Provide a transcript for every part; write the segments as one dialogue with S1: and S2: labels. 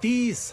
S1: 30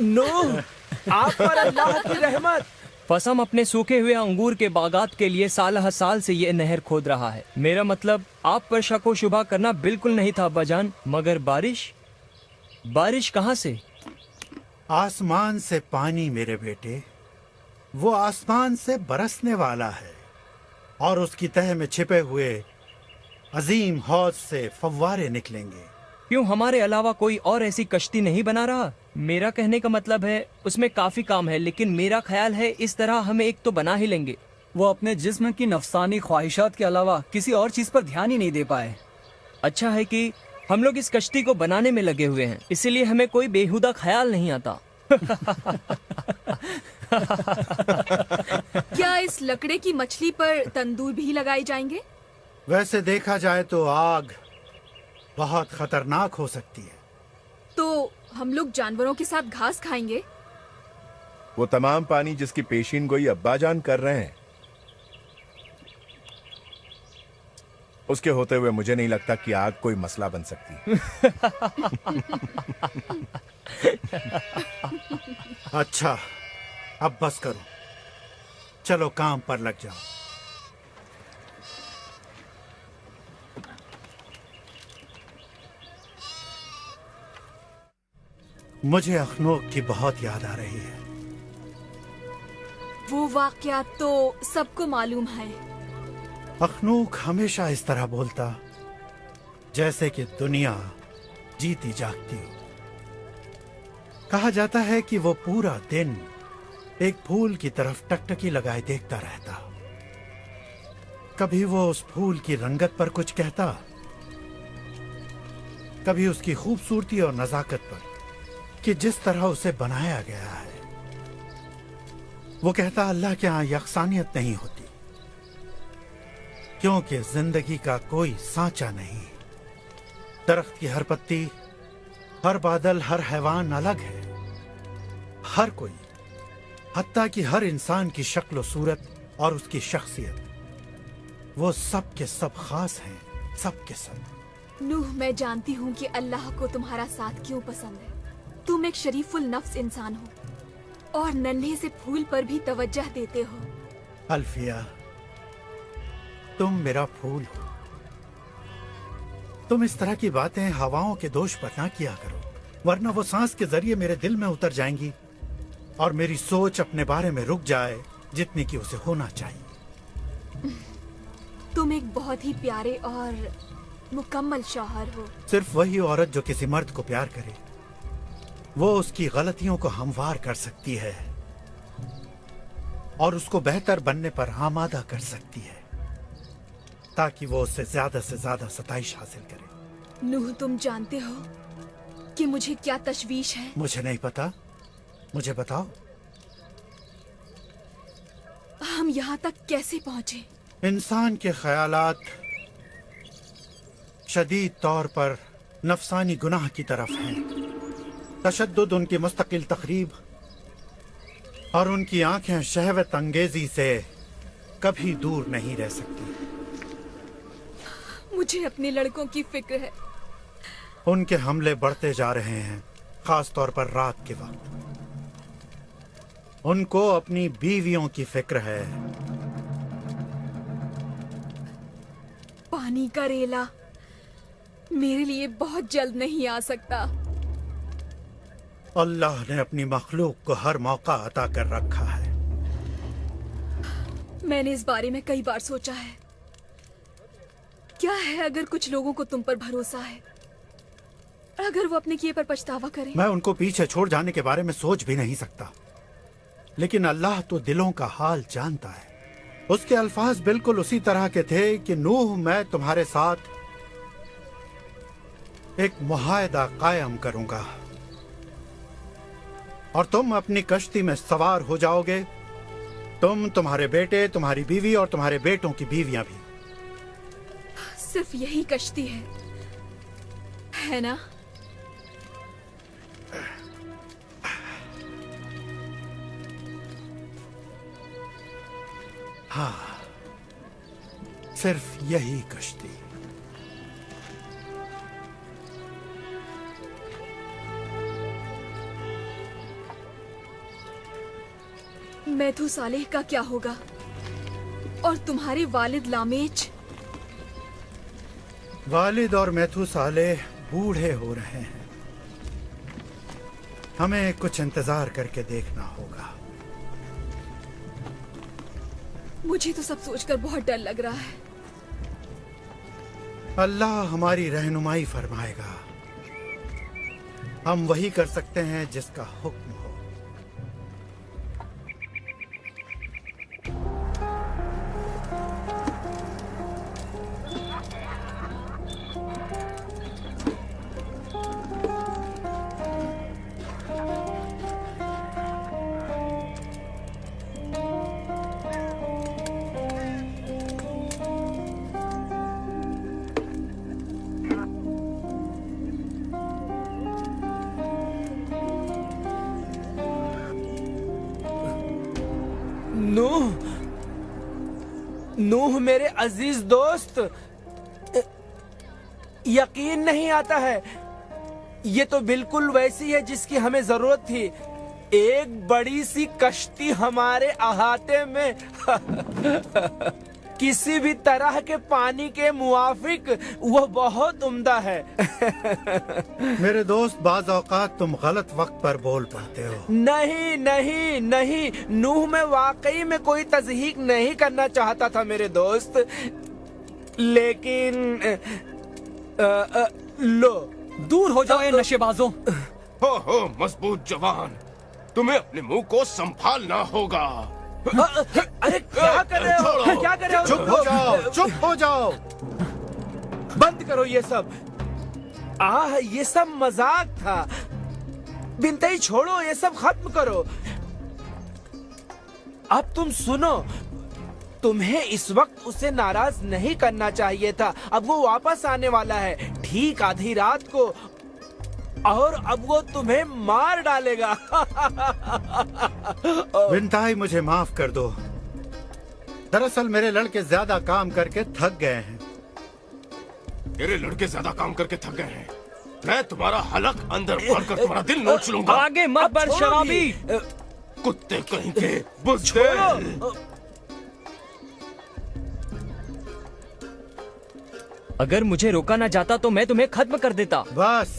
S2: नूह, आप पर अल्लाह की रहमत।
S3: फसम अपने सूखे हुए अंगूर के बागात के लिए साल हर साल से ये नहर खोद रहा है। मेरा मतलब आप पर शक व शुबा करना बिल्कुल नहीं था अब्बाजान, मगर बारिश कहाँ से?
S1: आसमान से पानी मेरे बेटे, वो आसमान से बरसने वाला है और उसकी तह में छिपे हुए अजीम हौज से फव्वारे निकलेंगे।
S3: क्यों हमारे अलावा कोई और ऐसी कश्ती नहीं बना रहा? मेरा कहने का मतलब है उसमें काफी काम है, लेकिन मेरा ख्याल है इस तरह हमें एक तो बना ही लेंगे।
S2: वो अपने जिस्म की नफसानी ख्वाहिशात के अलावा किसी और चीज पर ध्यान ही नहीं दे पाए।
S3: अच्छा है कि हम लोग इस कश्ती को बनाने में लगे हुए हैं, इसीलिए हमें कोई बेहुदा ख्याल नहीं आता।
S4: क्या इस लकड़े की मछली पर तंदूर भी लगाए जाएंगे?
S1: वैसे देखा जाए तो आग बहुत खतरनाक हो सकती है।
S4: तो हम लोग जानवरों के साथ घास खाएंगे?
S5: वो तमाम पानी जिसकी पेशीन गोई अब्बाजान कर रहे हैं, उसके होते हुए मुझे नहीं लगता कि आग कोई मसला बन सकती।
S1: अच्छा, अब बस करो, चलो काम पर लग जाओ। मुझे अखनूक की बहुत याद आ रही है।
S4: वो वाकयात तो सबको मालूम है।
S1: अखनूक हमेशा इस तरह बोलता जैसे कि दुनिया जीती जागती हो। कहा जाता है कि वो पूरा दिन एक फूल की तरफ टकटकी लगाए देखता रहता। कभी वो उस फूल की रंगत पर कुछ कहता, कभी उसकी खूबसूरती और नजाकत पर कि जिस तरह उसे बनाया गया है। वो कहता अल्लाह के यहाँ यकसानियत नहीं होती, क्योंकि जिंदगी का कोई सांचा नहीं। दरख्त की हर पत्ती, हर बादल, हर हैवान अलग है। हर कोई, हत्ता कि हर इंसान की शक्ल सूरत और उसकी शख्सियत, वो सब के सब खास हैं, सब के सब।
S4: नूह, मैं जानती हूँ कि अल्लाह को तुम्हारा साथ क्यों पसंद है। तुम एक शरीफुल नफ्स इंसान हो और नन्हे से फूल पर भी तवज्जह देते हो।
S1: अल्फिया, तुम मेरा फूल हो। तुम इस तरह की बातें हवाओं के दोष पर ना किया करो, वरना वो सांस के जरिए मेरे दिल में उतर जाएंगी और मेरी सोच अपने बारे में रुक जाए जितनी कि उसे होना चाहिए।
S4: तुम एक बहुत ही प्यारे और मुकम्मल शौहर हो।
S1: सिर्फ वही औरत जो किसी मर्द को प्यार करे, वो उसकी गलतियों को हमवार कर सकती है और उसको बेहतर बनने पर आमादा कर सकती है, ताकि वो उससे से ज्यादा सताइश हासिल करे।
S4: नूह, तुम जानते हो कि मुझे क्या तशवीश है?
S1: मुझे नहीं पता, मुझे बताओ।
S4: हम यहाँ तक कैसे पहुँचे?
S1: इंसान के ख्यालात शदीद तौर पर नफसानी गुनाह की तरफ हैं। तशद्दुद, उनकी मुस्तकिल तकरीब और उनकी आंखें शहवत अंगेजी से कभी दूर नहीं रह सकती।
S4: मुझे अपने लड़कों की फिक्र है।
S1: उनके हमले बढ़ते जा रहे हैं, खास तौर पर रात के वक्त। उनको अपनी बीवियों की फिक्र है।
S4: पानी का रेला मेरे लिए बहुत जल्द नहीं आ सकता।
S1: अल्लाह ने अपनी मखलूक को हर मौका अता कर रखा है।
S4: मैंने इस बारे में कई बार सोचा है। क्या है अगर कुछ लोगों को तुम पर भरोसा है, अगर वो अपने किए पर पछतावा करें?
S1: मैं उनको पीछे छोड़ जाने के बारे में सोच भी नहीं सकता, लेकिन अल्लाह तो दिलों का हाल जानता है। उसके अल्फाज बिल्कुल उसी तरह के थे कि नूह, मैं तुम्हारे साथ एक मुआहदा कायम करूंगा और तुम अपनी कश्ती में सवार हो जाओगे, तुम, तुम्हारे बेटे, तुम्हारी बीवी और तुम्हारे बेटों की बीवियां भी।
S4: सिर्फ यही कश्ती है ना?
S1: हाँ, सिर्फ यही कश्ती।
S4: मैथू सालेह का क्या होगा? और तुम्हारे वालिद लामेच?
S1: वालिद और मैथू सालेह बूढ़े हो रहे हैं। हमें कुछ इंतजार करके देखना होगा।
S4: मुझे तो सब सोचकर बहुत डर लग रहा है।
S1: अल्लाह हमारी रहनुमाई फरमाएगा। हम वही कर सकते हैं जिसका हुक्म हो।
S6: नूह मेरे अजीज दोस्त, यकीन नहीं आता है, ये तो बिल्कुल वैसी है जिसकी हमें जरूरत थी। एक बड़ी सी कश्ती हमारे अहाते में किसी भी तरह के पानी के मुआफिक, वह बहुत उम्दा है।
S1: मेरे दोस्त, बाज औकात तुम गलत वक्त पर बोल पड़ते हो।
S6: नहीं नहीं नहीं, नूह में वाकई में कोई तज़हीक नहीं करना चाहता था मेरे दोस्त, लेकिन लो।
S2: दूर हो जाओ ये नशेबाजों।
S7: हो मजबूत जवान, तुम्हें अपने मुंह को संभालना होगा।
S6: अरे क्या कर रहे हो? क्या कर रहे हो?
S1: चुप हो जाओ, चुप हो जाओ।
S6: बंद करो ये सब। ये सब मजाक था। बिनते छोड़ो, ये सब खत्म करो। अब तुम सुनो, तुम्हें इस वक्त उसे नाराज नहीं करना चाहिए था। अब वो वापस आने वाला है ठीक आधी रात को, और अब वो तुम्हें मार डालेगा।
S1: बिनताई, मुझे माफ कर दो। दरअसल मेरे लड़के ज्यादा काम करके थक गए हैं।
S7: तेरे लड़के ज्यादा काम करके थक गए हैं। मैं तुम्हारा हलक अंदर भरकर तुम्हारा दिल नोच लूंगा।
S3: आगे मत बढ़ शराबी।
S7: कुत्ते कहीं के बुज़दिल।
S3: अगर मुझे रोका ना जाता तो मैं तुम्हें खत्म कर देता।
S1: बस,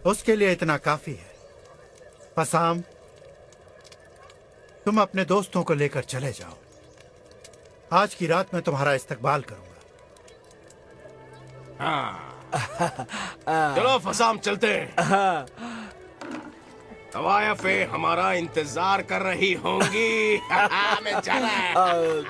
S1: उसके लिए इतना काफी है। पसाम, तुम अपने दोस्तों को लेकर चले जाओ। आज की रात मैं तुम्हारा इस्तकबाल करूंगा।
S7: चलो फसाम, चलते हैं। तवायफे हमारा इंतजार कर रही होंगी। मैं जा रहा हूं।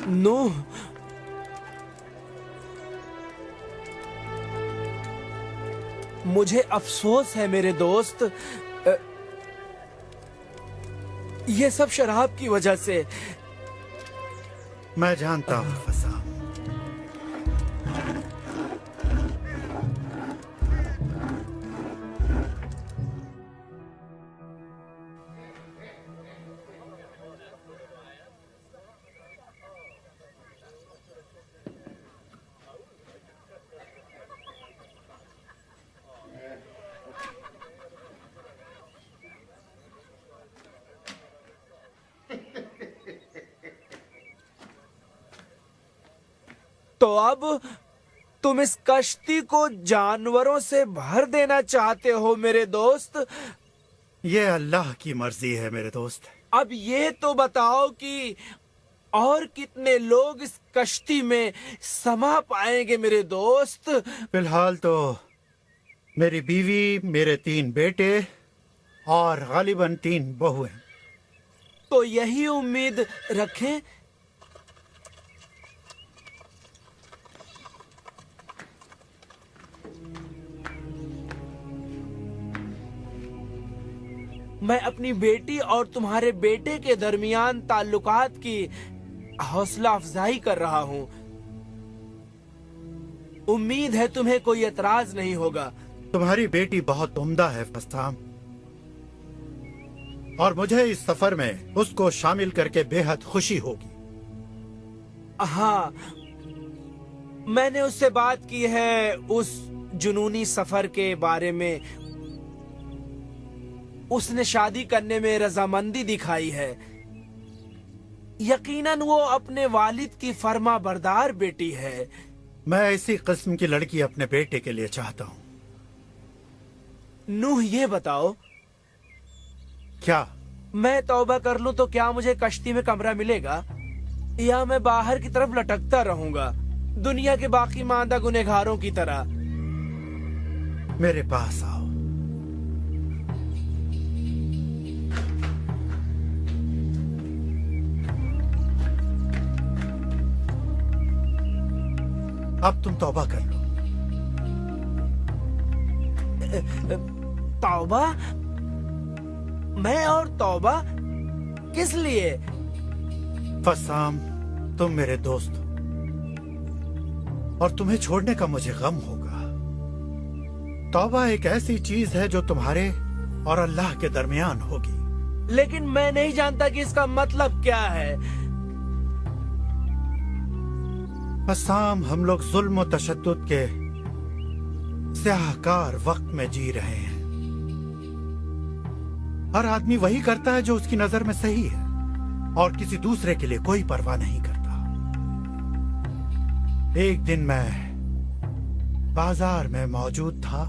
S6: नूह, मुझे अफसोस है मेरे दोस्त, ये सब शराब की वजह से।
S1: मैं जानता हूँ फसाम।
S6: तो अब तुम इस कश्ती को जानवरों से भर देना चाहते हो मेरे दोस्त?
S1: ये अल्लाह की मर्जी है मेरे दोस्त।
S6: अब ये तो बताओ कि और कितने लोग इस कश्ती में समा पाएंगे मेरे दोस्त?
S1: फिलहाल तो मेरी बीवी, मेरे 3 बेटे और गालिबन 3 बहुएं।
S6: तो यही उम्मीद रखें। मैं अपनी बेटी और तुम्हारे बेटे के दरमियान ताल्लुकात की हौसला अफजाई कर रहा हूँ। उम्मीद है तुम्हें कोई एतराज नहीं होगा।
S1: तुम्हारी बेटी बहुत उम्दा है फसाम। और मुझे इस सफर में उसको शामिल करके बेहद खुशी होगी।
S6: हाँ, मैंने उससे बात की है उस जुनूनी सफर के बारे में। उसने शादी करने में रजामंदी दिखाई है। यकीनन वो अपने वालिद की फर्मा बरदार बेटी है।
S1: मैं इसी किस्म की लड़की अपने बेटे के लिए चाहता हूँ।
S6: नूह, ये बताओ,
S1: क्या
S6: मैं तौबा कर लूं तो क्या मुझे कश्ती में कमरा मिलेगा, या मैं बाहर की तरफ लटकता रहूंगा दुनिया के बाकी मांदा गुनहगारों की तरह?
S1: मेरे पास आओ। अब तुम तौबा कर लो।
S6: तौबा? मैं और तौबा? किस लिए?
S1: फसाम, तुम मेरे दोस्त हो और तुम्हें छोड़ने का मुझे गम होगा। तौबा एक ऐसी चीज है जो तुम्हारे और अल्लाह के दरमियान होगी।
S6: लेकिन मैं नहीं जानता कि इसका मतलब क्या है।
S1: फसाम, हम लोग जुल्म और तशद्दुद के स्याहकार वक्त में जी रहे हैं। हर आदमी वही करता है जो उसकी नजर में सही है और किसी दूसरे के लिए कोई परवाह नहीं करता। एक दिन मैं बाजार में मौजूद था।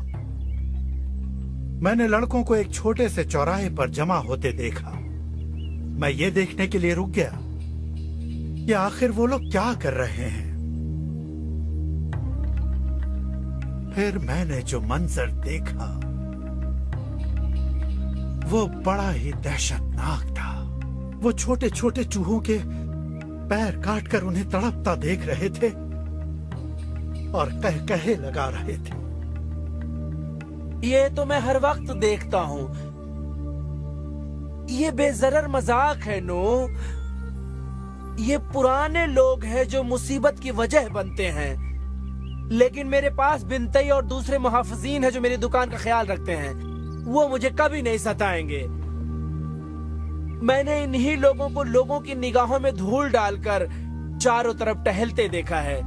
S1: मैंने लड़कों को एक छोटे से चौराहे पर जमा होते देखा। मैं ये देखने के लिए रुक गया कि आखिर वो लोग क्या कर रहे हैं। फिर मैंने जो मंजर देखा वो बड़ा ही दहशतनाक था। वो छोटे छोटे चूहों के पैर काटकर उन्हें तड़पता देख रहे थे और कहे लगा रहे थे।
S6: ये तो मैं हर वक्त देखता हूँ। ये बेजरर मजाक है नो। ये पुराने लोग हैं जो मुसीबत की वजह बनते हैं। लेकिन मेरे पास बिनतई और दूसरे मुहाफिजीन हैं जो मेरी दुकान का ख्याल रखते हैं। वो मुझे कभी नहीं सताएंगे। मैंने इन्हीं लोगों को लोगों की निगाहों में धूल डालकर चारों तरफ टहलते देखा है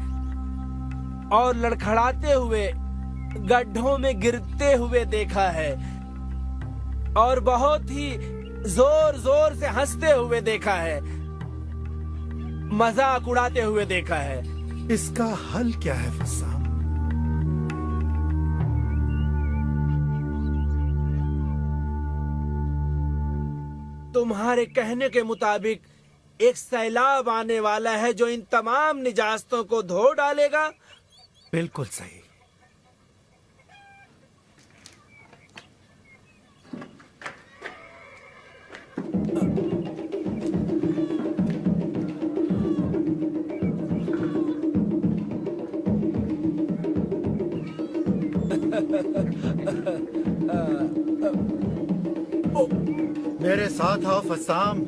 S6: और लड़खड़ाते हुए गड्ढों में गिरते हुए देखा है और बहुत ही जोर जोर से हंसते हुए देखा है, मजाक उड़ाते हुए देखा है।
S1: इसका हल क्या है फसाम?
S6: तुम्हारे कहने के मुताबिक एक सैलाब आने वाला है जो इन तमाम निजास्तों को धो डालेगा।
S1: बिल्कुल सही। मेरे साथ आओ फसाम।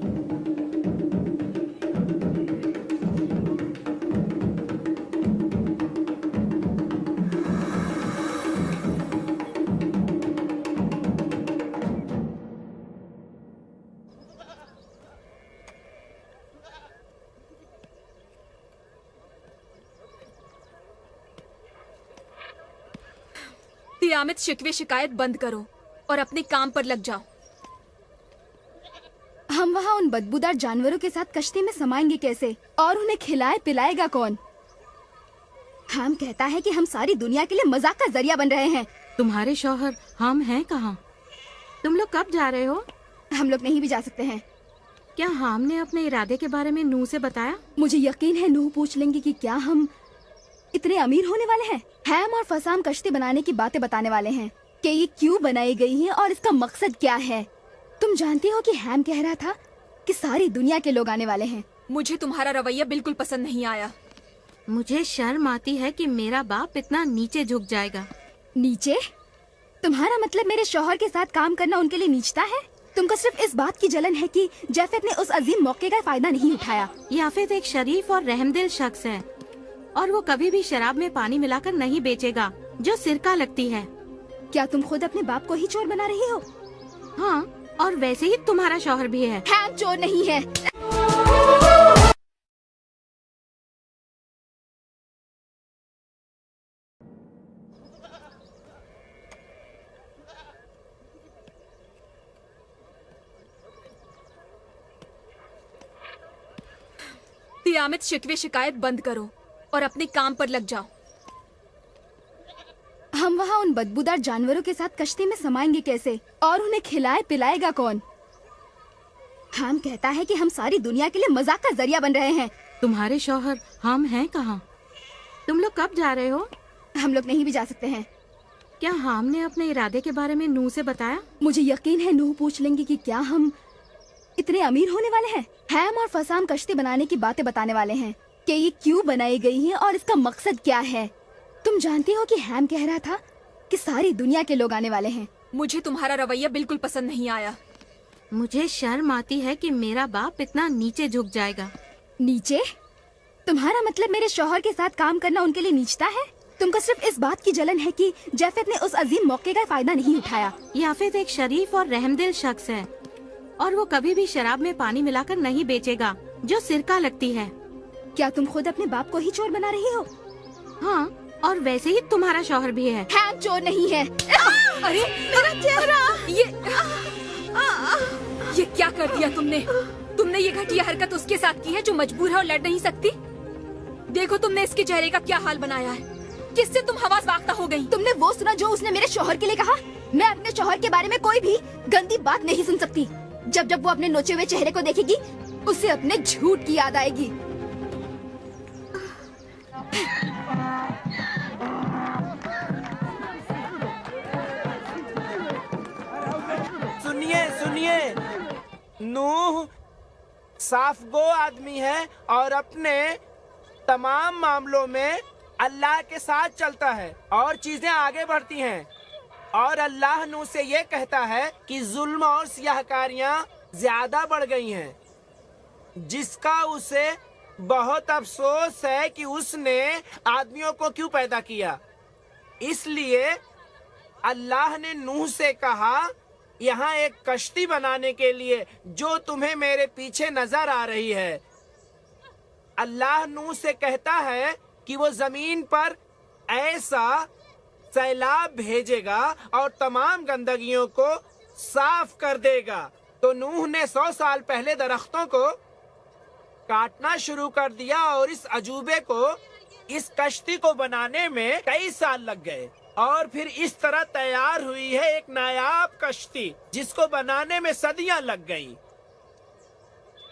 S4: तियामत शिकवे शिकायत बंद करो और अपने काम पर लग जाओ।
S8: हम वहाँ उन बदबूदार जानवरों के साथ कश्ती में समाएंगे कैसे और उन्हें खिलाए पिलाएगा कौन? हम कहता है कि हम सारी दुनिया के लिए मजाक का जरिया बन रहे हैं।
S9: तुम्हारे शौहर हम हैं कहाँ? तुम लोग कब जा रहे हो?
S8: हम लोग नहीं भी जा सकते हैं।
S9: क्या हाम ने अपने इरादे के बारे में नूह से बताया?
S8: मुझे यकीन है नूह पूछ लेंगे कि क्या हम इतने अमीर होने वाले हैं। हैम और फसाम कश्ती बनाने की बातें बताने वाले हैं कि ये क्यों बनाई गई है और इसका मकसद क्या है। तुम जानती हो कि हैम कह रहा था कि सारी दुनिया के लोग आने वाले हैं।
S4: मुझे तुम्हारा रवैया बिल्कुल पसंद नहीं आया।
S9: मुझे शर्म आती है कि मेरा बाप इतना नीचे झुक जाएगा।
S8: नीचे? तुम्हारा मतलब मेरे शौहर के साथ काम करना उनके लिए नीचता है? तुमको सिर्फ इस बात की जलन है कि जाफेद ने उस अजीम मौके का फायदा नहीं उठाया।
S9: याफेद एक शरीफ और रहमदिल शख्स है और वो कभी भी शराब में पानी मिलाकर नहीं बेचेगा जो सिरका लगती है।
S8: क्या तुम खुद अपने बाप को ही चोर बना रही हो?
S9: हाँ, और वैसे ही तुम्हारा शौहर भी है।
S8: हैम चोर नहीं है।
S4: तियामत शिकवे शिकायत बंद करो और अपने काम पर लग जाओ।
S8: हम वहाँ उन बदबूदार जानवरों के साथ कश्ती में समाएंगे कैसे, और उन्हें खिलाए पिलाएगा कौन? हम कहता है कि हम सारी दुनिया के लिए मजाक का जरिया बन रहे हैं।
S9: तुम्हारे शौहर हम हैं कहाँ? तुम लोग कब जा रहे हो?
S8: हम लोग नहीं भी जा सकते हैं।
S9: क्या हाम ने अपने इरादे के बारे में नूह से बताया?
S8: मुझे यकीन है नूह पूछ लेंगे कि क्या हम इतने अमीर होने वाले हैं। हैम और फसाम कश्ती बनाने की बातें बताने वाले हैं कि ये क्यों बनाई गई है और इसका मकसद क्या है। तुम जानती हो कि हैम कह रहा था कि सारी दुनिया के लोग आने वाले हैं।
S4: मुझे तुम्हारा रवैया बिल्कुल पसंद नहीं आया।
S9: मुझे शर्म आती है कि मेरा बाप इतना नीचे झुक जाएगा।
S8: नीचे? तुम्हारा मतलब मेरे शौहर के साथ काम करना उनके लिए नीचता है? तुमको सिर्फ इस बात की जलन है कि जाफेद ने उस अजीम मौके का फायदा नहीं उठाया।
S9: याफेद एक शरीफ और रहमदिल शख्स है और वो कभी भी शराब में पानी मिलाकर नहीं बेचेगा जो सिरका लगती है।
S8: क्या तुम खुद अपने बाप को ही चोर बना रही हो?
S9: हाँ, और वैसे ही तुम्हारा शौहर भी है।
S8: हैम चोर नहीं है।
S4: अरे मेरा चेहरा! ये क्या कर दिया तुमने? तुमने ये घटिया हरकत उसके साथ की है जो मजबूर है और लड़ नहीं सकती। देखो तुमने इसके चेहरे का क्या हाल बनाया है। किससे तुम हवास वाख्ता हो गई?
S8: तुमने वो सुना जो उसने मेरे शौहर के लिए कहा? मैं अपने शौहर के बारे में कोई भी गंदी बात नहीं सुन सकती। जब जब वो अपने नोचे हुए चेहरे को देखेगी उसे अपने झूठ की याद आएगी।
S6: सुनिए सुनिए, नूह साफ गो आदमी है और अपने तमाम मामलों में अल्लाह के साथ चलता है और चीजें आगे बढ़ती हैं। और अल्लाह नूह से ये कहता है कि जुल्म और सियाहकारियां ज्यादा बढ़ गई हैं, जिसका उसे बहुत अफसोस है कि उसने आदमियों को क्यों पैदा किया। इसलिए अल्लाह ने नूह से कहा, यहाँ एक कश्ती बनाने के लिए जो तुम्हें मेरे पीछे नजर आ रही है। अल्लाह नूह से कहता है कि वो जमीन पर ऐसा सैलाब भेजेगा और तमाम गंदगियों को साफ कर देगा। तो नूह ने 100 साल पहले दरख्तों को काटना शुरू कर दिया और इस अजूबे को, इस कश्ती को बनाने में कई साल लग गए और फिर इस तरह तैयार हुई है एक नायाब कश्ती जिसको बनाने में सदियां लग गईं।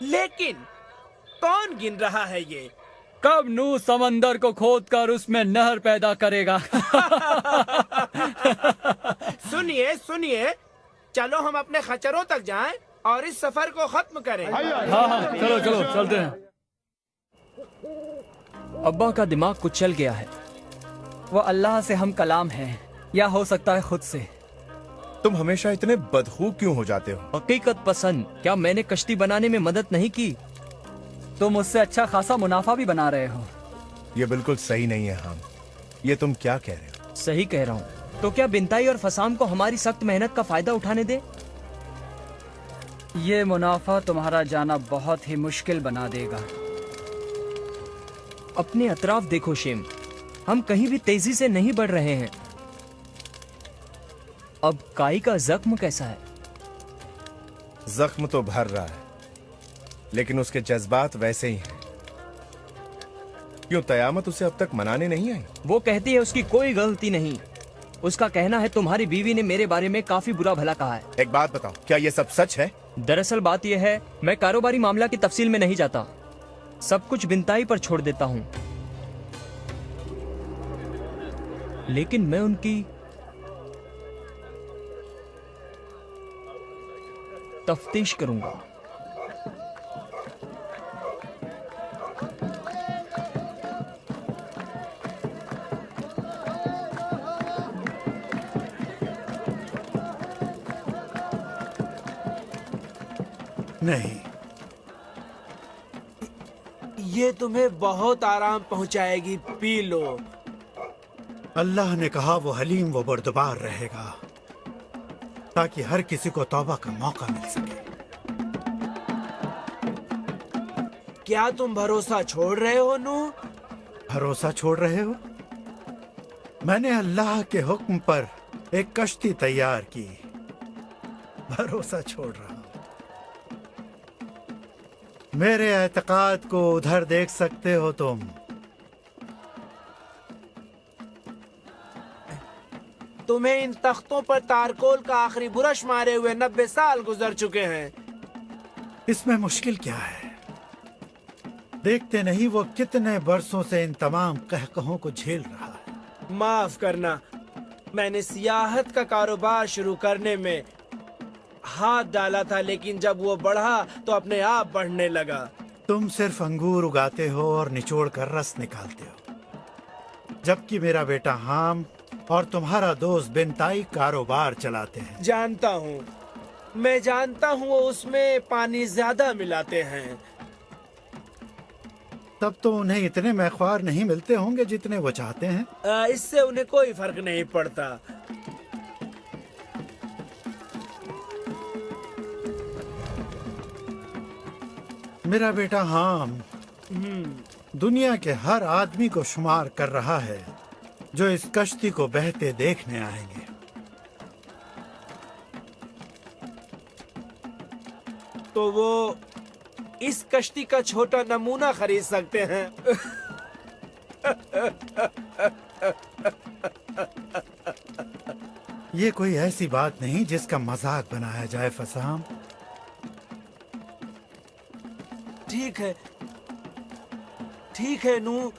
S6: लेकिन कौन गिन रहा है ये?
S2: कब नूह समंदर को खोदकर उसमें नहर पैदा करेगा?
S6: सुनिए सुनिए, चलो हम अपने खच्चरों तक जाएं और इस सफर को खत्म करें।
S2: हाँ, चलो चलो चलते हैं।
S3: अब्बा का दिमाग कुछ चल गया है।
S2: वो अल्लाह से हम कलाम हैं, या हो सकता है खुद से।
S5: तुम हमेशा इतने बदखू क्यों हो जाते हो?
S3: हकीकत पसंद। क्या मैंने कश्ती बनाने में मदद नहीं की?
S2: तुम उससे अच्छा खासा मुनाफा भी बना रहे हो।
S5: ये बिल्कुल सही नहीं है हम। ये तुम क्या कह रहे हो?
S3: सही कह रहा हूँ। तो क्या बिनताई और फसाम को हमारी सख्त मेहनत का फायदा उठाने दे?
S2: ये मुनाफा तुम्हारा जाना बहुत ही मुश्किल बना देगा।
S3: अपने अतराफ देखो शेम, हम कहीं भी तेजी से नहीं बढ़ रहे हैं। अब काई का जख्म कैसा है?
S5: जख्म तो भर रहा है, लेकिन उसके जज्बात वैसे ही हैं। क्यों तयामत उसे अब तक मनाने नहीं आई?
S3: वो कहती है उसकी कोई गलती नहीं। उसका कहना है तुम्हारी बीवी ने मेरे बारे में काफी बुरा भला कहा है।
S5: एक बात बताओ, क्या ये सब सच है?
S3: दरअसल बात यह है, मैं कारोबारी मामला की तफसील में नहीं जाता, सब कुछ बिनताई पर छोड़ देता हूँ। लेकिन मैं उनकी तफ्तीश करूंगा।
S1: नहीं,
S6: ये तुम्हें बहुत आराम पहुंचाएगी, पी लो।
S1: अल्लाह ने कहा वो हलीम वो बर्दबार रहेगा। ताकि हर किसी को तौबा का मौका मिल सके।
S6: क्या तुम भरोसा छोड़ रहे हो नूह?
S1: भरोसा छोड़ रहे हो? मैंने अल्लाह के हुक्म पर एक कश्ती तैयार की, भरोसा छोड़ रहा हूं। मेरे एतकाद को उधर देख सकते हो तुम।
S6: तुम्हें इन तख्तों पर तारकोल का आखिरी बुरश मारे हुए 90 साल गुजर चुके हैं।
S1: इसमें मुश्किल क्या है? देखते नहीं वो कितने बरसों से इन तमाम कहकहों को झेल रहा है।
S6: माफ करना, मैंने सियाहत का कारोबार शुरू करने में हाथ डाला था, लेकिन जब वो बढ़ा तो अपने आप बढ़ने लगा।
S1: तुम सिर्फ अंगूर उगाते हो और निचोड़ कर रस निकालते हो, जबकि मेरा बेटा हाम और तुम्हारा दोस्त बिनताई कारोबार चलाते हैं।
S6: जानता हूँ, मैं जानता हूँ वो उसमें पानी ज्यादा मिलाते हैं।
S1: तब तो उन्हें इतने मैख्वार नहीं मिलते होंगे जितने वो चाहते हैं।
S6: इससे उन्हें कोई फर्क नहीं पड़ता।
S1: मेरा बेटा हाम दुनिया के हर आदमी को शुमार कर रहा है जो इस कश्ती को बहते देखने आएंगे।
S6: तो वो इस कश्ती का छोटा नमूना खरीद सकते हैं।
S1: ये कोई ऐसी बात नहीं जिसका मजाक बनाया जाए फसाम।
S6: ठीक है नूह।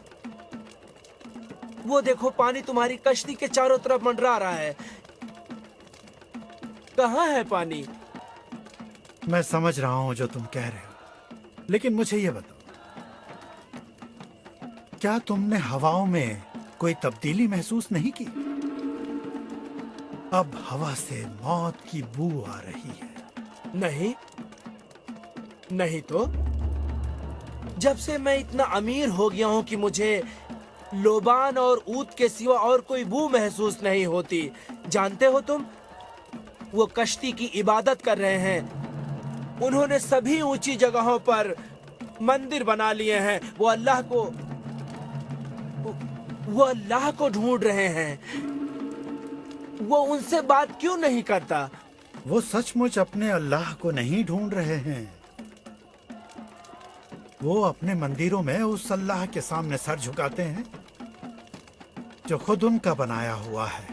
S6: वो देखो, पानी तुम्हारी कश्ती के चारों तरफ मंडरा रहा है। कहाँ है पानी?
S1: मैं समझ रहा हूँ जो तुम कह रहे हो, लेकिन मुझे ये बताओ, क्या तुमने हवाओं में कोई तब्दीली महसूस नहीं की? अब हवा से मौत की बू आ रही है।
S6: नहीं तो जब से मैं इतना अमीर हो गया हूँ कि मुझे लोबान और ऊत के सिवा और कोई बू महसूस नहीं होती। जानते हो तुम, वो कश्ती की इबादत कर रहे हैं। उन्होंने सभी ऊंची जगहों पर मंदिर बना लिए हैं। वो अल्लाह को ढूंढ रहे हैं। वो उनसे बात क्यों नहीं करता?
S1: वो सचमुच अपने अल्लाह को नहीं ढूंढ रहे हैं। वो अपने मंदिरों में उस अल्लाह के सामने सर झुकाते हैं जो खुद उनका बनाया हुआ है,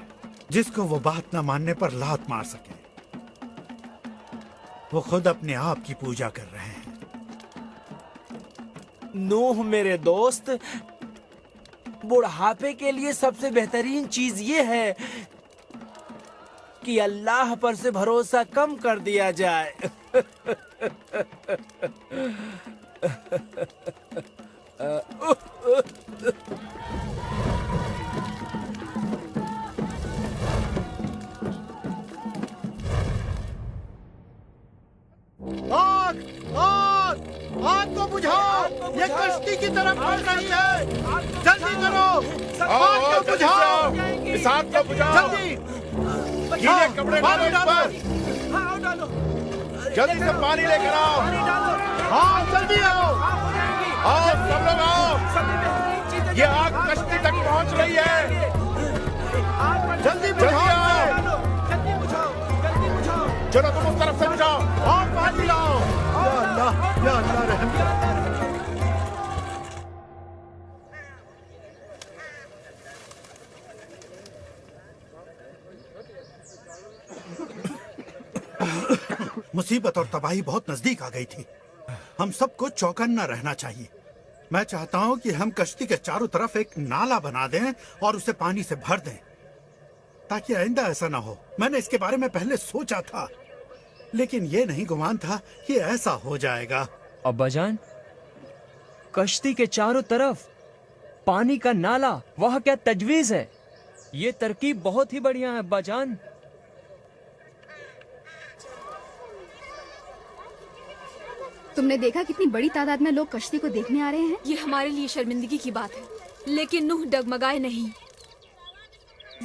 S1: जिसको वो बात न मानने पर लात मार सके। वो खुद अपने आप की पूजा कर रहे हैं।
S6: नूह मेरे दोस्त, बुढ़ापे के लिए सबसे बेहतरीन चीज ये है कि अल्लाह पर से भरोसा कम कर दिया जाए।
S1: आग को बुझाओ, ये कश्ती की तरफ बढ़ रही है। जल्दी करो, आग को बुझाओ,
S5: इस आग को बुझाओ।
S1: जल्दी
S5: गीले कपड़े डालो इस पर। जल्दी से पानी लेकर आओ।
S1: हाँ जल्दी आओ।
S5: आओ सब लोग आओ। ये आग कश्ती तक पहुंच रही है।
S1: जल्दी
S5: बुझाओ। चलो तुम उस तरफ से बुझाओ।
S1: और पानी लाओ। या अल्लाह रहम कर। मुसीबत और तबाही बहुत नजदीक आ गई थी। हम सबको चौकन्ना रहना चाहिए। मैं चाहता हूं कि हम कश्ती के चारों तरफ एक नाला बना दें और उसे पानी से भर दें, ताकि आइंदा ऐसा ना हो। मैंने इसके बारे में पहले सोचा था, लेकिन ये नहीं गुमान था कि ऐसा हो जाएगा।
S3: अब्बाजान, कश्ती के चारों तरफ पानी का नाला, वह क्या तजवीज है? ये तरकीब बहुत ही बढ़िया है अब्बाजान।
S8: तुमने देखा कितनी बड़ी तादाद में लोग कश्ती को देखने आ रहे हैं?
S4: ये हमारे लिए शर्मिंदगी की बात है, लेकिन नूह डगमगाए नहीं।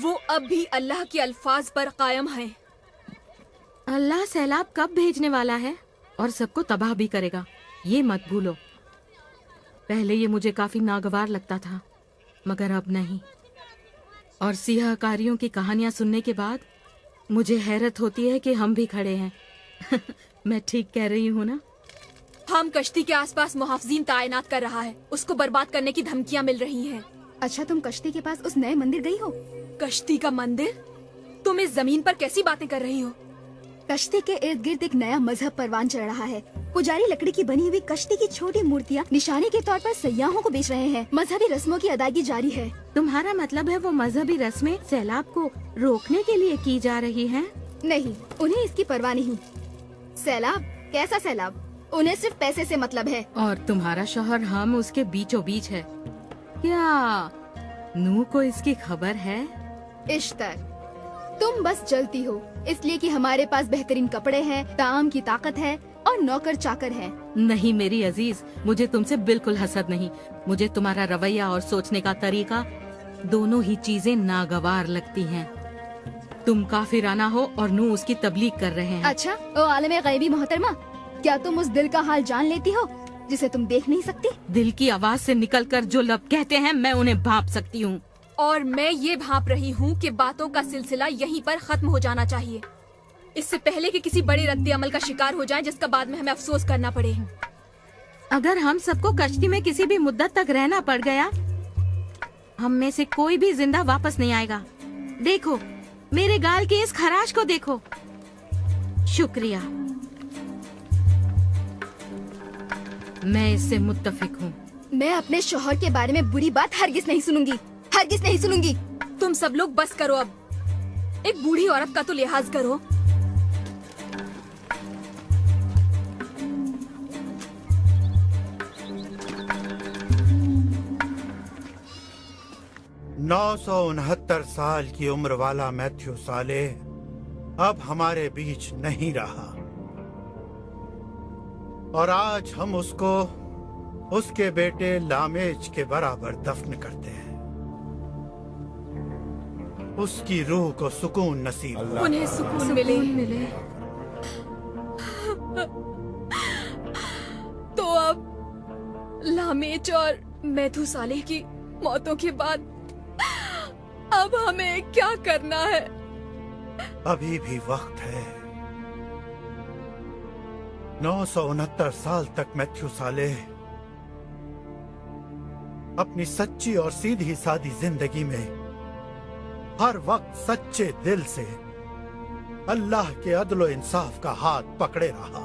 S4: वो अब भी अल्लाह के अल्फाज पर कायम है।
S9: अल्लाह सैलाब कब भेजने वाला है और सबको तबाह भी करेगा, ये मत भूलो। पहले ये मुझे काफी नागवार लगता था, मगर अब नहीं। और सियाहकारियों की कहानियां सुनने के बाद मुझे हैरत होती है कि हम भी खड़े हैं। मैं ठीक कह रही हूँ ना?
S4: हम कश्ती के आसपास मुहाफिजीन तैनात कर रहा है, उसको बर्बाद करने की धमकियां मिल रही हैं।
S8: अच्छा, तुम कश्ती के पास उस नए मंदिर गई हो?
S4: कश्ती का मंदिर? तुम इस जमीन पर कैसी बातें कर रही हो?
S8: कश्ती के इर्द गिर्द एक नया मजहब परवान चढ़ रहा है। पुजारी लकड़ी की बनी हुई कश्ती की छोटी मूर्तियाँ निशानी के तौर पर सयाहों को बेच रहे हैं। मजहबी रस्मों की अदायगी जारी है।
S9: तुम्हारा मतलब है वो मजहबी रस्में सैलाब को रोकने के लिए की जा रही हैं?
S8: नहीं, उन्हें इसकी परवाह नहीं। सैलाब? कैसा सैलाब? उन्हें सिर्फ पैसे से मतलब है।
S9: और तुम्हारा शौहर हम उसके बीचों बीच है। क्या नूह को इसकी खबर है?
S8: इश्तर, तुम बस जलती हो इसलिए कि हमारे पास बेहतरीन कपड़े हैं, ताम की ताकत है और नौकर चाकर हैं।
S9: नहीं मेरी अजीज, मुझे तुमसे बिल्कुल हसद नहीं। मुझे तुम्हारा रवैया और सोचने का तरीका, दोनों ही चीजें नागवार लगती हैं। तुम काफिराना हो और नूह उसकी तबलीग कर रहे हैं।
S8: अच्छा, ओ आलमे गैबी मोहतरमा, क्या तुम उस दिल का हाल जान लेती हो जिसे तुम देख नहीं सकती?
S9: दिल की आवाज से निकलकर जो लब कहते हैं मैं उन्हें भांप सकती हूँ।
S4: और मैं ये भांप रही हूँ कि बातों का सिलसिला यहीं पर खत्म हो जाना चाहिए, इससे पहले कि किसी बड़े रद्द अमल का शिकार हो जाए जिसका बाद में हमें अफसोस करना पड़े।
S9: अगर हम सबको कश्ती में किसी भी मुद्दत तक रहना पड़ गया, हम में से कोई भी जिंदा वापस नहीं आएगा। देखो मेरे गाल की इस खराश को देखो। शुक्रिया, मैं इससे मुत्तफिक हूँ।
S8: मैं अपने शौहर के बारे में बुरी बात हरगिज नहीं सुनूंगी, हरगिज नहीं सुनूंगी।
S4: तुम सब लोग बस करो अब, एक बूढ़ी औरत का तो लिहाज करो।
S1: नौ 969 साल की उम्र वाला मैथ्यू साले अब हमारे बीच नहीं रहा और आज हम उसको उसके बेटे लामेज के बराबर दफन करते हैं। उसकी रूह को सुकून नसीब हो।
S4: उन्हें सुकून मिले। तो अब लामेज और मैथुसालेह की मौतों के बाद अब हमें क्या करना है?
S1: अभी भी वक्त है। 969 साल तक मैथ्यू सालेह अपनी सच्ची और सीधी सादी जिंदगी में हर वक्त सच्चे दिल से अल्लाह के अदल इंसाफ का हाथ पकड़े रहा।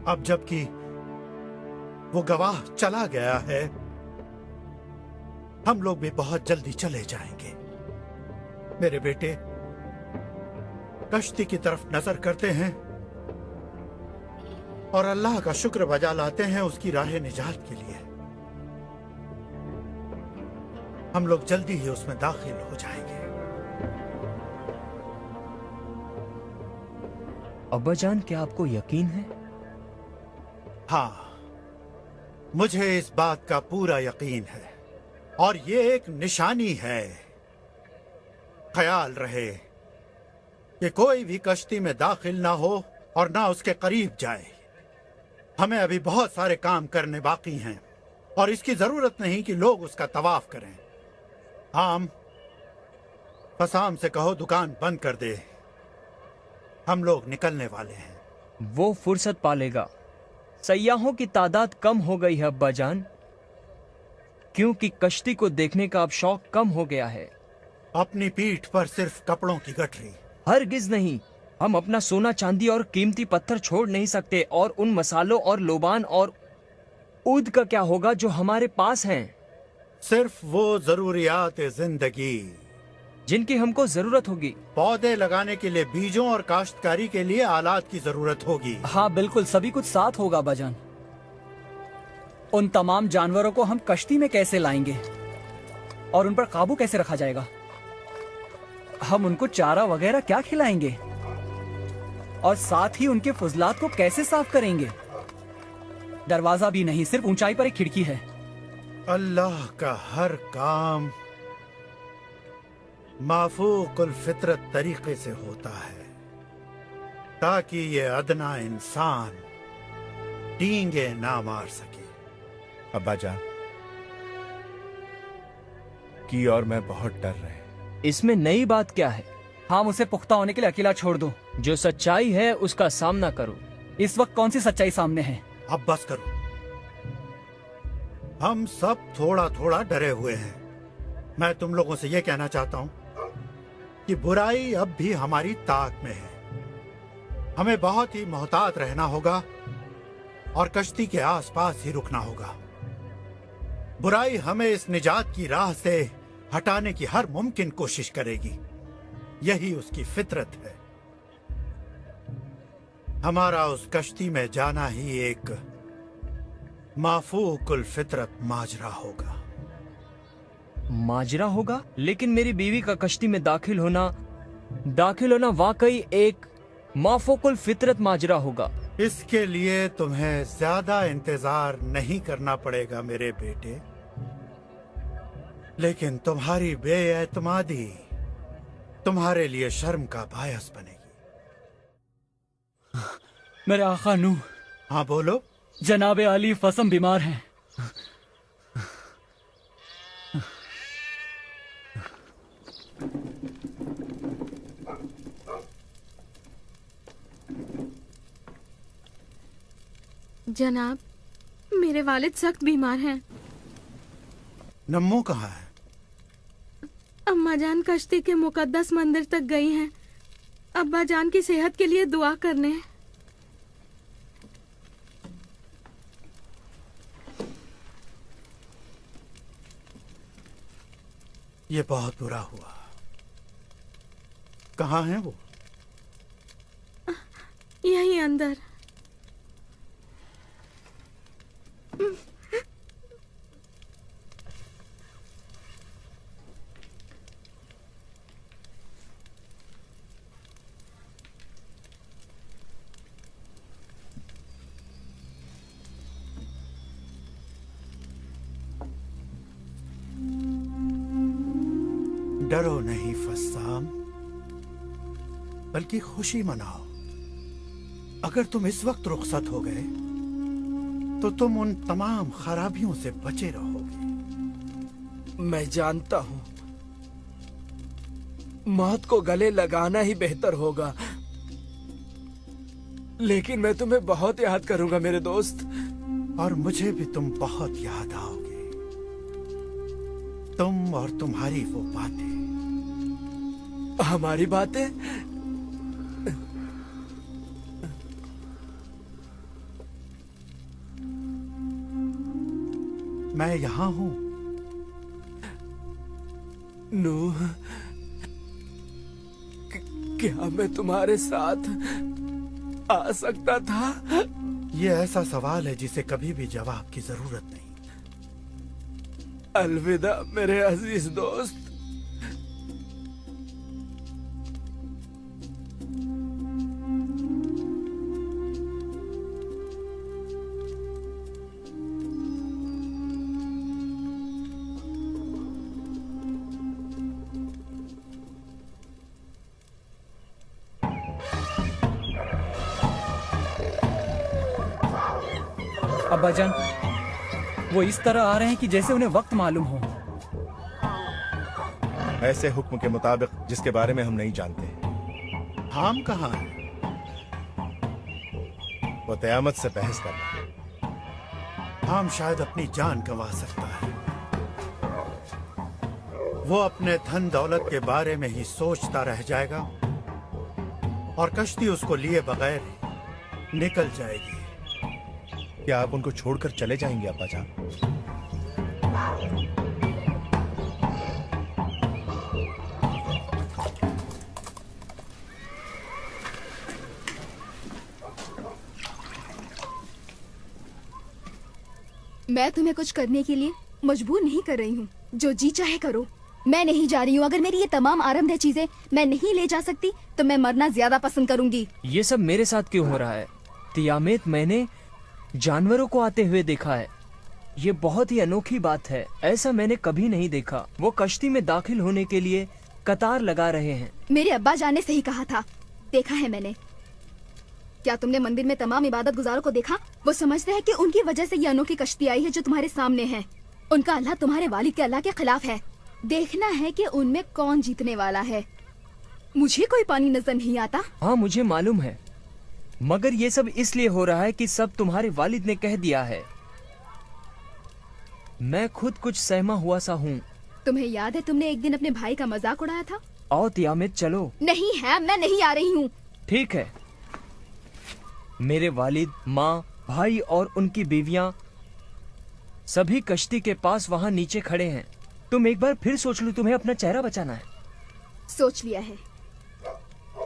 S1: अब जबकि वो गवाह चला गया है, हम लोग भी बहुत जल्दी चले जाएंगे। मेरे बेटे कश्ती की तरफ नजर करते हैं और अल्लाह का शुक्र बजा लाते हैं उसकी राह निजात के लिए। हम लोग जल्दी ही उसमें दाखिल हो जाएंगे।
S3: अब्बाजान, क्या आपको यकीन है?
S1: हाँ, मुझे इस बात का पूरा यकीन है और ये एक निशानी है। ख्याल रहे कि कोई भी कश्ती में दाखिल ना हो और ना उसके करीब जाए। हमें अभी बहुत सारे काम करने बाकी हैं और इसकी जरूरत नहीं कि लोग उसका तवाफ करें। हम फसाम से कहो दुकान बंद कर दे, हम लोग निकलने वाले हैं।
S3: वो फुर्सत पालेगा। सयाहों की तादाद कम हो गई है अब्बाजान, क्योंकि कश्ती को देखने का अब शौक कम हो गया है।
S1: अपनी पीठ पर सिर्फ कपड़ों की गठरी?
S3: हरगिज नहीं। हम अपना सोना चांदी और कीमती पत्थर छोड़ नहीं सकते। और उन मसालों और लोबान और ऊद का क्या होगा जो हमारे पास हैं?
S1: सिर्फ वो जरूरियात जिंदगी
S3: जिनकी हमको जरूरत होगी।
S1: पौधे लगाने के लिए बीजों और काश्तकारी के लिए आलात की जरूरत होगी।
S2: हाँ बिल्कुल, सभी कुछ साथ होगा बाजान। उन तमाम जानवरों को हम कश्ती में कैसे लाएंगे और उन पर काबू कैसे रखा जाएगा? हम उनको चारा वगैरह क्या खिलाएंगे और साथ ही उनके फुजलात को कैसे साफ करेंगे? दरवाजा भी नहीं, सिर्फ ऊंचाई पर एक खिड़की है।
S1: अल्लाह का हर काम माफूकुल फितरत तरीके से होता है। ताकि ये अदना इंसान डींगे ना मार सके।
S5: अब्बा जान, की और मैं बहुत डर रहे हैं।
S3: इसमें नई बात क्या है?
S2: हम उसे पुख्ता होने के लिए अकेला छोड़ दो।
S3: जो सच्चाई है उसका सामना करो।
S2: इस वक्त कौन सी सच्चाई सामने है?
S1: अब बस करो। हम सब थोड़ा थोड़ा डरे हुए हैं। मैं तुम लोगों से यह कहना चाहता हूं कि बुराई अब भी हमारी ताक में है। हमें बहुत ही मोहतात रहना होगा और कश्ती के आसपास ही रुकना होगा। बुराई हमें इस निजात की राह से हटाने की हर मुमकिन कोशिश करेगी। यही उसकी फितरत है। हमारा उस कश्ती में जाना ही एक माफूकुल फितरत माजरा होगा।
S3: माजरा होगा? लेकिन मेरी बीवी का कश्ती में दाखिल होना वाकई एक माफूकुल फितरत माजरा होगा।
S1: इसके लिए तुम्हें ज्यादा इंतजार नहीं करना पड़ेगा मेरे बेटे, लेकिन तुम्हारी बेएतमादी तुम्हारे लिए शर्म का बायस बनेगी।
S2: मेरे आका नूह।
S1: हाँ बोलो।
S2: जनाबे अली फसम बीमार हैं।
S9: जनाब, मेरे वालिद सख्त बीमार हैं।
S1: नम्मो कहाँ है?
S9: अम्मा जान कश्ती के मुकद्दस मंदिर तक गई हैं। अब्बा जान की सेहत के लिए दुआ करने।
S1: ये बहुत बुरा हुआ। कहाँ हैं वो?
S9: यहीं अंदर।
S1: डरो नहीं फस्साम, बल्कि खुशी मनाओ। अगर तुम इस वक्त रुखसत हो गए तो तुम उन तमाम खराबियों से बचे रहोगे।
S6: मैं जानता हूँ मौत को गले लगाना ही बेहतर होगा, लेकिन मैं तुम्हें बहुत याद करूंगा मेरे दोस्त।
S1: और मुझे भी तुम बहुत याद आओगे। तुम और तुम्हारी वो बातें।
S6: हमारी बातें?
S1: मैं यहाँ हूँ।
S6: नूह, क्या मैं तुम्हारे साथ आ सकता था?
S1: ये ऐसा सवाल है जिसे कभी भी जवाब की जरूरत नहीं।
S6: अलविदा मेरे अजीज दोस्त।
S2: अब्बाजान, वो इस तरह आ रहे हैं कि जैसे उन्हें वक्त मालूम हो।
S5: ऐसे हुक्म के मुताबिक जिसके बारे में हम नहीं जानते।
S1: हम कहाँ हैं?
S5: वो क़यामत से बहस कर रहा है।
S1: हम शायद अपनी जान गंवा सकता है। वो अपने धन दौलत के बारे में ही सोचता रह जाएगा और कश्ती उसको लिए बगैर निकल जाएगी।
S5: क्या आप उनको छोड़कर चले जाएंगे अब्बा जान?
S8: मैं तुम्हें कुछ करने के लिए मजबूर नहीं कर रही हूँ। जो जी चाहे करो। मैं नहीं जा रही हूँ। अगर मेरी ये तमाम आरामदेह चीजें मैं नहीं ले जा सकती तो मैं मरना ज्यादा पसंद करूंगी।
S3: ये सब मेरे साथ क्यों हो रहा है? तियामेत, मैंने जानवरों को आते हुए देखा है। ये बहुत ही अनोखी बात है। ऐसा मैंने कभी नहीं देखा। वो कश्ती में दाखिल होने के लिए कतार लगा रहे हैं।
S8: मेरे अब्बा जान ने सही कहा था। देखा है मैंने। क्या तुमने मंदिर में तमाम इबादत गुजारों को देखा? वो समझते हैं कि उनकी वजह से ये अनोखी कश्ती आई है जो तुम्हारे सामने है। उनका अल्लाह तुम्हारे वालिद के अल्लाह के खिलाफ है। देखना है कि उनमें कौन जीतने वाला है। मुझे कोई पानी नजर नहीं आता।
S3: हाँ मुझे मालूम है, मगर ये सब इसलिए हो रहा है कि सब तुम्हारे वालिद ने कह दिया है। मैं खुद कुछ सहमा हुआ सा हूँ।
S8: तुम्हें याद है तुमने एक दिन अपने भाई का मजाक उड़ाया था?
S3: आओ तियामित चलो।
S8: नहीं है, मैं नहीं आ रही हूँ।
S3: ठीक है। मेरे वालिद, माँ, भाई और उनकी बीवियां सभी कश्ती के पास वहाँ नीचे खड़े हैं। तुम एक बार फिर सोच लो, तुम्हें अपना चेहरा बचाना है।
S8: सोच लिया है।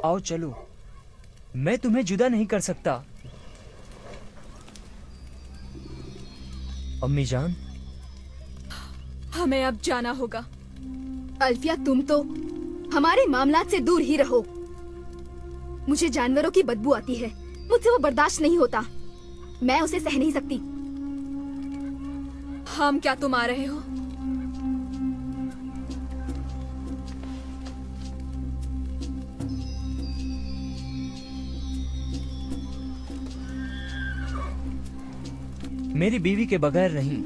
S3: आओ चलो, मैं तुम्हें जुदा नहीं कर सकता। अम्मी जान,
S4: हमें अब जाना होगा।
S8: अल्फिया तुम तो हमारे मामलात से दूर ही रहो। मुझे जानवरों की बदबू आती है, मुझसे वो बर्दाश्त नहीं होता। मैं उसे सह नहीं सकती।
S4: हम क्या तुम आ रहे हो?
S3: मेरी बीवी के बगैर नहीं।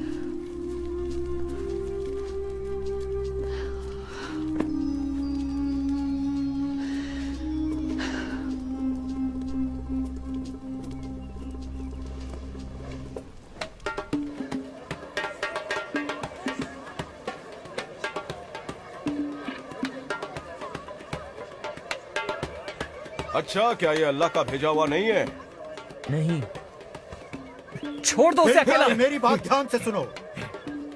S7: अच्छा, क्या ये अल्लाह का भेजा हुआ नहीं है?
S3: नहीं, छोड़ दो उसे अकेला।
S1: मेरी बात ध्यान से सुनो।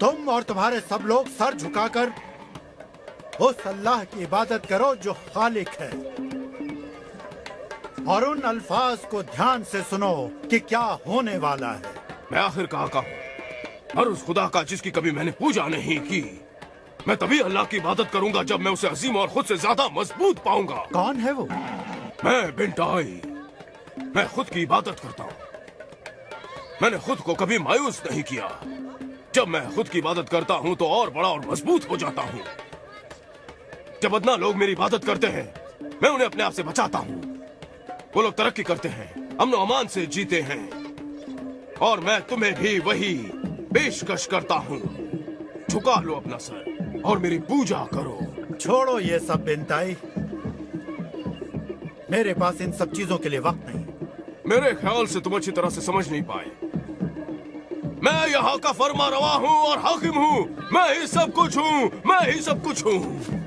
S1: तुम और तुम्हारे सब लोग सर झुकाकर उस अल्लाह की इबादत करो जो खालिक है, और उन अल्फाज को ध्यान से सुनो कि क्या होने वाला है।
S7: मैं आखिर कहाँ का हूँ, और उस खुदा का जिसकी कभी मैंने पूजा नहीं की। मैं तभी अल्लाह की इबादत करूंगा जब मैं उसे अजीम और खुद से ज्यादा मजबूत पाऊंगा।
S1: कौन है वो?
S7: मैं बिंटाई। मैं खुद की इबादत करता हूँ। मैंने खुद को कभी मायूस नहीं किया। जब मैं खुद की इबादत करता हूँ तो और बड़ा और मजबूत हो जाता हूँ। जब अदना लोग मेरी इबादत करते हैं, मैं उन्हें अपने आप से बचाता हूँ। वो लोग तरक्की करते हैं, अमन अमान से जीते हैं, और मैं तुम्हें भी वही पेशकश करता हूँ। झुका लो अपना सर और मेरी पूजा करो।
S1: छोड़ो ये सब बिंताई, मेरे पास इन सब चीजों के लिए वक्त नहीं।
S7: मेरे ख्याल से तुम अच्छी तरह से समझ नहीं पाए। मैं यहाँ का फरमा रवा हूँ और हाकिम हूँ। मैं ही सब कुछ हूँ, मैं ही सब कुछ हूँ।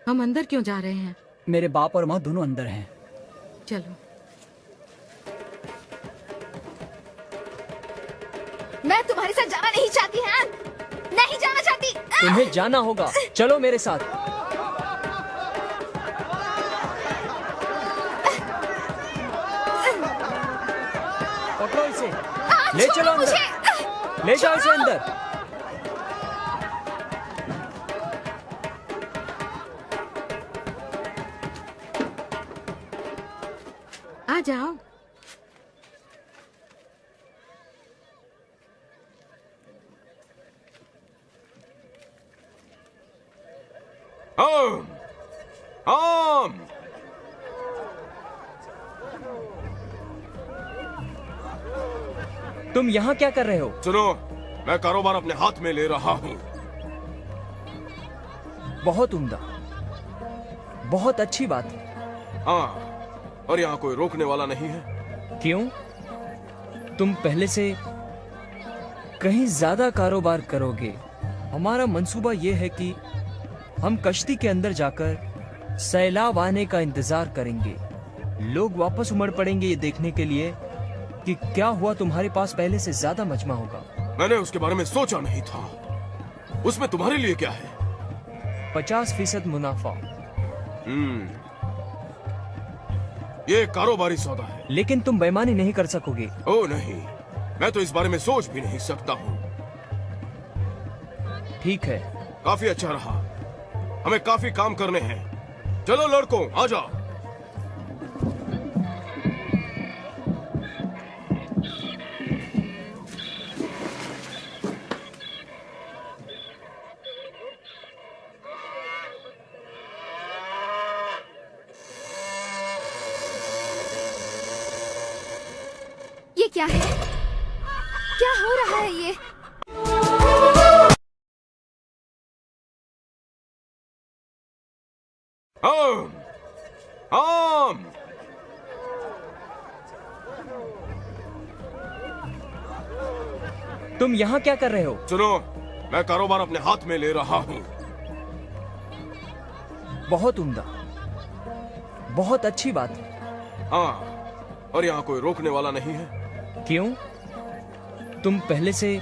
S9: हम अंदर क्यों जा रहे हैं?
S2: मेरे बाप और माँ दोनों अंदर हैं।
S9: चलो।
S8: मैं तुम्हारे साथ जाना नहीं चाहती हैं, नहीं जाना चाहती।
S3: तुम्हें जाना होगा, चलो मेरे साथ। पकड़ो इसे, ले चलो अंदर, ले जाओ इसे अंदर।
S9: आ जाओ।
S3: तुम यहाँ क्या कर रहे हो?
S7: सुनो, मैं कारोबार अपने हाथ में ले रहा हूँ।
S3: बहुत उम्दा, बहुत अच्छी बात है।
S7: हाँ, और यहाँ कोई रोकने वाला नहीं है।
S3: क्यों? तुम पहले से कहीं ज्यादा कारोबार करोगे। हमारा मंसूबा ये है कि हम कश्ती के अंदर जाकर सैलाब आने का इंतजार करेंगे। लोग वापस उमड़ पड़ेंगे ये देखने के लिए कि क्या हुआ। तुम्हारे पास पहले से ज्यादा मजमा होगा।
S7: मैंने उसके बारे में सोचा नहीं था। उसमें तुम्हारे लिए क्या है?
S3: 50% मुनाफा।
S7: ये कारोबारी सौदा है।
S3: लेकिन तुम बेईमानी नहीं कर सकोगे।
S7: ओ नहीं, मैं तो इस बारे में सोच भी नहीं सकता हूँ।
S3: ठीक है,
S7: काफी अच्छा रहा। हमें काफी काम करने हैं। चलो लड़कों, आ जाओ।
S8: ये क्या है? क्या हो रहा है ये?
S7: आम, आम।
S3: तुम यहाँ क्या कर रहे हो?
S7: सुनो, मैं कारोबार अपने हाथ में ले रहा हूँ।
S3: बहुत उम्दा, बहुत अच्छी बात है।
S7: हाँ, और यहाँ कोई रोकने वाला नहीं है।
S3: क्यों? तुम पहले से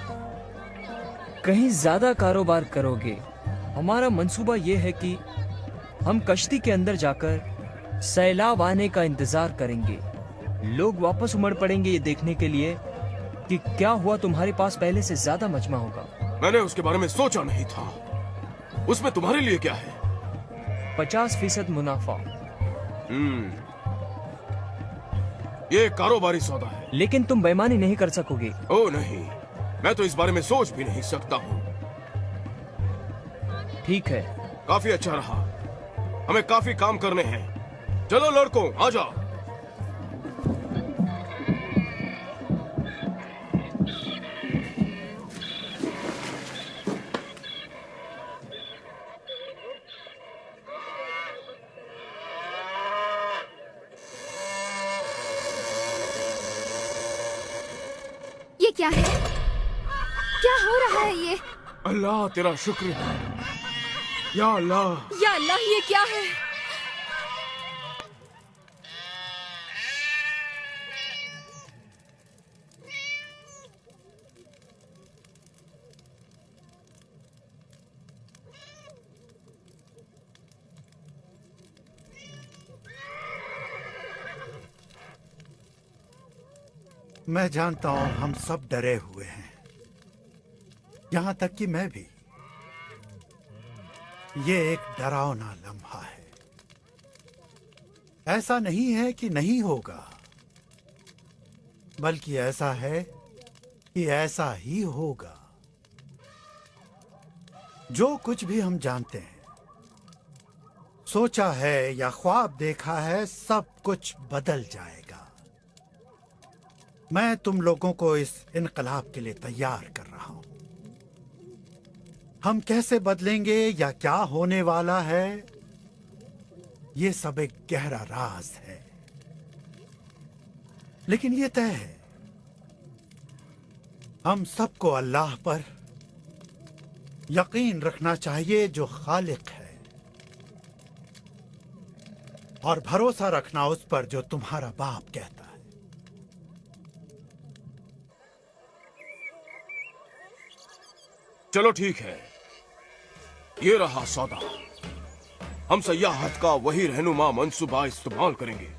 S3: कहीं ज्यादा कारोबार करोगे। हमारा मंसूबा ये है कि हम कश्ती के अंदर जाकर सैलाब आने का इंतजार करेंगे। लोग वापस उमड़ पड़ेंगे ये देखने के लिए कि क्या हुआ। तुम्हारे पास पहले से ज्यादा मजमा होगा।
S7: मैंने उसके बारे में सोचा नहीं था। उसमें तुम्हारे लिए क्या है?
S3: 50% मुनाफा।
S7: ये कारोबारी सौदा है।
S3: लेकिन तुम बेईमानी नहीं कर सकोगे।
S7: ओ नहीं, मैं तो इस बारे में सोच भी नहीं सकता हूँ।
S3: ठीक है,
S7: काफी अच्छा रहा। हमें काफी काम करने हैं। चलो लड़कों, आ जाओ।
S8: ये क्या है? क्या हो रहा है ये?
S7: अल्लाह तेरा शुक्र है। या अल्लाह,
S4: या अल्लाह, ये क्या है?
S1: मैं जानता हूं हम सब डरे हुए हैं, यहां तक कि मैं भी। ये एक डरावना लम्हा है। ऐसा नहीं है कि नहीं होगा, बल्कि ऐसा है कि ऐसा ही होगा। जो कुछ भी हम जानते हैं, सोचा है या ख्वाब देखा है, सब कुछ बदल जाएगा। मैं तुम लोगों को इस इनकलाब के लिए तैयार कर रहा हूं। हम कैसे बदलेंगे या क्या होने वाला है, ये सब एक गहरा राज है। लेकिन ये तय है, हम सबको अल्लाह पर यकीन रखना चाहिए जो खालिक है, और भरोसा रखना उस पर जो तुम्हारा बाप कहता है।
S7: चलो ठीक है, ये रहा सौदा। हम सयाहत का वही रहनुमा मंसूबा इस्तेमाल करेंगे।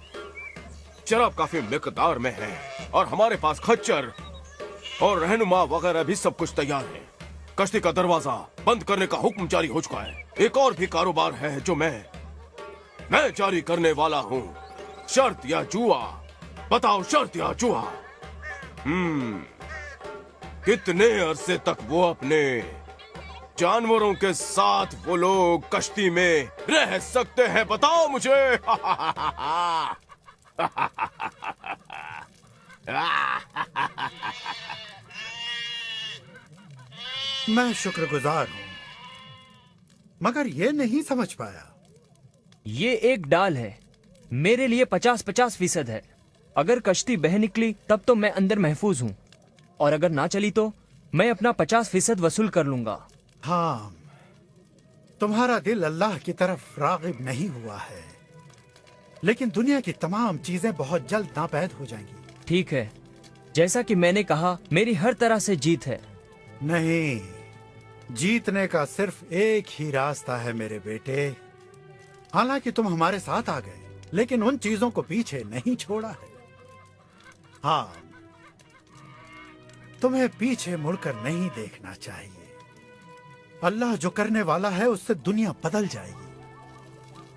S7: शराब काफी मिकदार में है और हमारे पास खच्चर और रहनुमा वगैरह भी सब कुछ तैयार है। कश्ती का दरवाजा बंद करने का हुक्म जारी हो चुका है। एक और भी कारोबार है जो मैं जारी करने वाला हूँ। शर्त या जुआ? बताओ, शर्त या जुआ? कितने अरसे तक वो अपने जानवरों के साथ वो लोग कश्ती में रह सकते हैं? बताओ मुझे।
S1: मैं शुक्रगुजार हूं, मगर ये नहीं समझ पाया।
S3: ये एक डाल है, मेरे लिए 50-50% है। अगर कश्ती बह निकली तब तो मैं अंदर महफूज हूँ, और अगर ना चली तो मैं अपना 50% वसूल कर लूंगा।
S1: हाँ, तुम्हारा दिल अल्लाह की तरफ रागिब नहीं हुआ है, लेकिन दुनिया की तमाम चीजें बहुत जल्द नापैद हो जाएंगी।
S3: ठीक है, जैसा कि मैंने कहा, मेरी हर तरह से जीत है।
S1: नहीं, जीतने का सिर्फ एक ही रास्ता है मेरे बेटे। हालांकि तुम हमारे साथ आ गए, लेकिन उन चीजों को पीछे नहीं छोड़ा है। हाँ, तुम्हें पीछे मुड़कर नहीं देखना चाहिए। अल्लाह जो करने वाला है उससे दुनिया बदल जाएगी।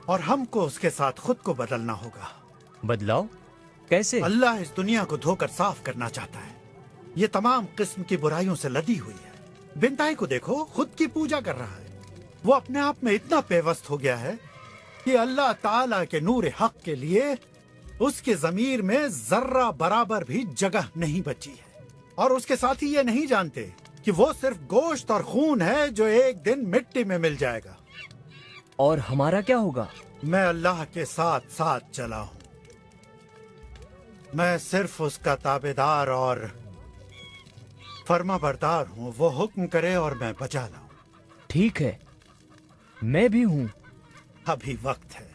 S1: और हमको उसके साथ खुद को बदलना होगा।
S3: बदलाव कैसे?
S1: अल्लाह इस दुनिया को धोकर साफ करना चाहता है। ये तमाम किस्म की बुराइयों से लदी हुई है। बिनताई को देखो, खुद की पूजा कर रहा है। वो अपने आप में इतना पेवस्त हो गया है कि अल्लाह ताला के नूर हक के लिए उसके ज़मीर में जर्रा बराबर भी जगह नहीं बची है। और उसके साथी ये नहीं जानते कि वो सिर्फ गोश्त और खून है जो एक दिन मिट्टी में मिल जाएगा।
S3: और हमारा क्या होगा?
S1: मैं अल्लाह के साथ साथ चला हूँ। मैं सिर्फ उसका ताबेदार और फर्मा बरदार हूँ। वो हुक्म करे और मैं बजा लाऊं।
S3: ठीक है, मैं भी हूँ।
S1: अभी वक्त है।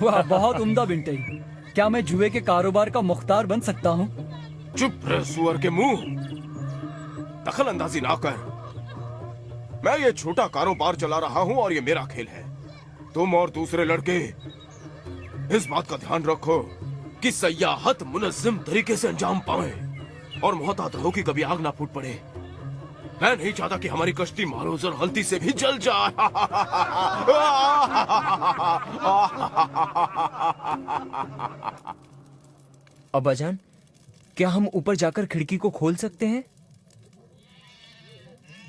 S2: वाह, बहुत उम्दा बिंटे। क्या मैं जुए के कारोबार का मुख्तार बन सकता हूँ?
S7: चुप रह सुअर के मुंह, दखल अंदाजी ना कर। मैं ये छोटा कारोबार चला रहा हूँ और ये मेरा खेल है। तुम और दूसरे लड़के इस बात का ध्यान रखो कि सयाहत मुनज़्ज़म तरीके से अंजाम पाए और मोहतात रहो कि कभी आग ना फूट पड़े। मैं नहीं चाहता कि हमारी कश्ती मारूज और गलती से भी जल जाए।
S3: अब्बाजान, क्या हम ऊपर जाकर खिड़की को खोल सकते हैं?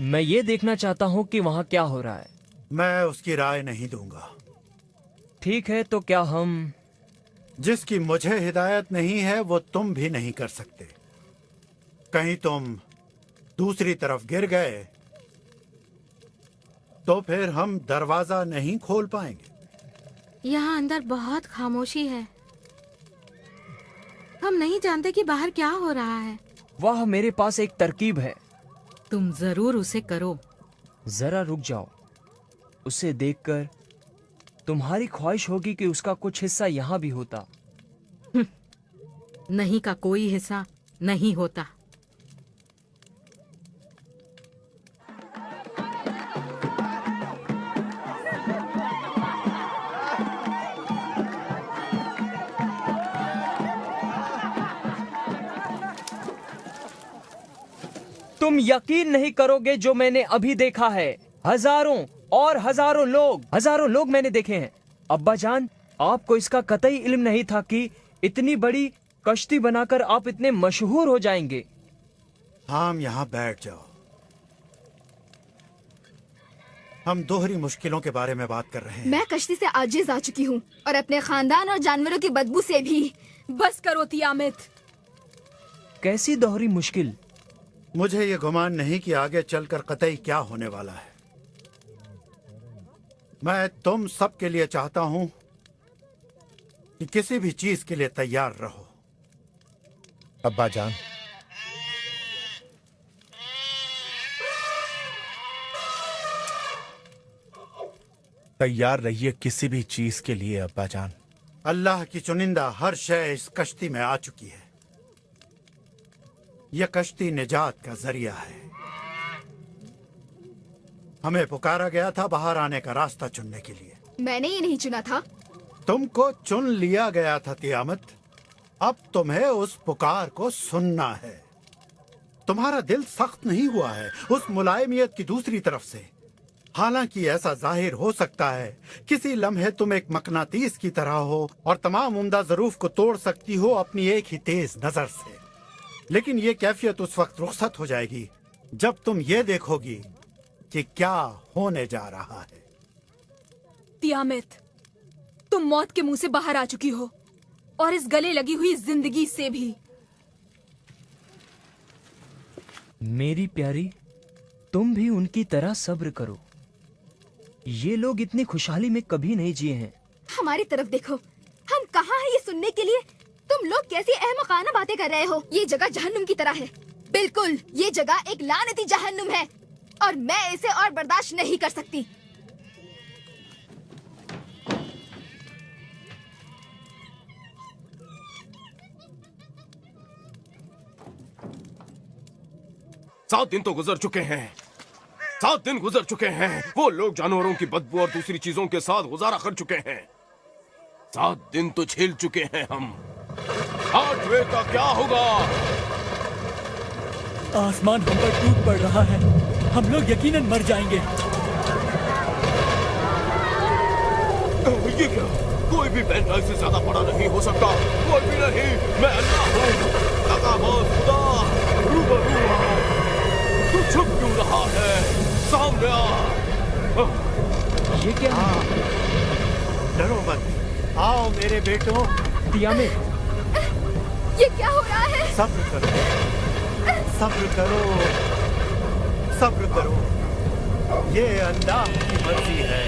S3: मैं ये देखना चाहता हूँ कि वहाँ क्या हो रहा है।
S1: मैं उसकी राय नहीं दूंगा।
S3: ठीक है, तो क्या हम...
S1: जिसकी मुझे हिदायत नहीं है वो तुम भी नहीं कर सकते। कहीं तुम दूसरी तरफ गिर गए तो फिर हम दरवाजा नहीं खोल पाएंगे।
S9: यहाँ अंदर बहुत खामोशी है। हम नहीं जानते कि बाहर क्या हो रहा है।
S3: वाह, मेरे पास एक तरकीब है।
S9: तुम जरूर उसे करो।
S3: जरा रुक जाओ। उसे देखकर तुम्हारी ख्वाहिश होगी कि उसका कुछ हिस्सा यहाँ भी होता।
S9: नहीं का कोई हिस्सा नहीं होता।
S3: तुम यकीन नहीं करोगे जो मैंने अभी देखा है। हजारों और हजारों लोग मैंने देखे हैं। अब्बा जान, आपको इसका कतई इल्म नहीं था कि इतनी बड़ी कश्ती बनाकर आप इतने मशहूर हो जाएंगे।
S1: हम यहाँ बैठ जाओ। हम दोहरी मुश्किलों के बारे में बात कर रहे हैं।
S8: मैं कश्ती से आजिज आ चुकी हूँ और अपने खानदान और जानवरों की बदबू से भी।
S4: बस करो तियामत।
S3: कैसी दोहरी मुश्किल?
S1: मुझे ये गुमान नहीं कि आगे चलकर कतई क्या होने वाला है। मैं तुम सब के लिए चाहता हूं कि किसी भी चीज के लिए तैयार रहो।
S5: अब्बा जान, तैयार रहिए किसी भी चीज के लिए। अब्बा जान,
S1: अल्लाह की चुनिंदा हर शय इस कश्ती में आ चुकी है। यह कश्ती निजात का जरिया है। हमें पुकारा गया था बाहर आने का रास्ता चुनने के लिए।
S8: मैंने ये नहीं चुना था।
S1: तुमको चुन लिया गया था तियामत। अब तुम्हें उस पुकार को सुनना है। तुम्हारा दिल सख्त नहीं हुआ है उस मुलायमियत की दूसरी तरफ से। हालांकि ऐसा जाहिर हो सकता है किसी लम्हे तुम एक मकनातीस की तरह हो और तमाम उम्दा ज़रूफ को तोड़ सकती हो अपनी एक ही तेज नजर से। लेकिन ये कैफियत उस वक्त रुखसत हो जाएगी जब तुम ये देखोगी कि क्या होने जा रहा है।
S4: तियामत, तुम मौत के मुंह से बाहर आ चुकी हो और इस गले लगी हुई जिंदगी से भी।
S3: मेरी प्यारी, तुम भी उनकी तरह सब्र करो। ये लोग इतनी खुशहाली में कभी नहीं जिए हैं।
S8: हमारी तरफ देखो, हम कहाँ हैं ये सुनने के लिए? तुम लोग कैसी अहमकाना बातें कर रहे हो। ये जगह जहन्नुम की तरह है। बिल्कुल, ये जगह एक लानती जहन्नुम है और मैं इसे और बर्दाश्त नहीं कर सकती।
S7: सात दिन तो गुजर चुके हैं। 7 दिन गुजर चुके हैं। वो लोग जानवरों की बदबू और दूसरी चीजों के साथ गुजारा कर चुके हैं। 7 दिन तो झेल चुके हैं हम। 8वें का क्या होगा?
S2: आसमान हम पर टूट पड़ रहा है। हम लोग यकीनन मर जाएंगे।
S7: ये क्या? कोई भी पेन ड्राइव से ज्यादा बड़ा नहीं हो सकता। कोई भी नहीं। मैं अल्लाह हूँ, तकाबत खुदा, रूबरू हूँ। तू छुप क्यों रहा है? सामने आ।
S3: ये क्या है?
S1: डरो मत, आओ मेरे बेटों।
S3: तियामे,
S8: ये क्या हो रहा है?
S1: सब्र करो, सब्र करो, सब्र करो। ये अल्लाह की मर्जी है।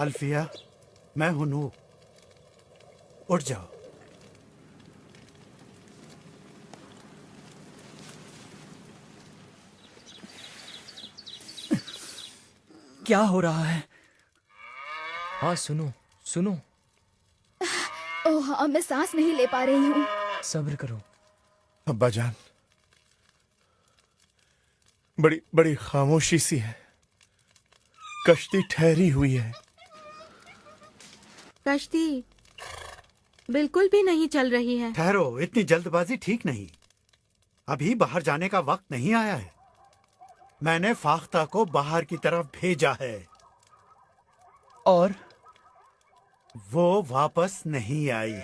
S1: अल्फिया, मैं हूं नूह। उठ जाओ।
S2: क्या हो रहा है?
S3: हाँ सुनो सुनो,
S8: ओह हाँ, मैं सांस नहीं ले पा रही हूँ।
S3: सब्र करो।
S5: अब्बा जान, बड़ी बड़ी खामोशी सी है। कश्ती ठहरी हुई है।
S9: कश्ती बिल्कुल भी नहीं चल रही है।
S1: ठहरो, इतनी जल्दबाजी ठीक नहीं। अभी बाहर जाने का वक्त नहीं आया है। मैंने फाख्ता को बाहर की तरफ भेजा है
S2: और
S1: वो वापस नहीं आई।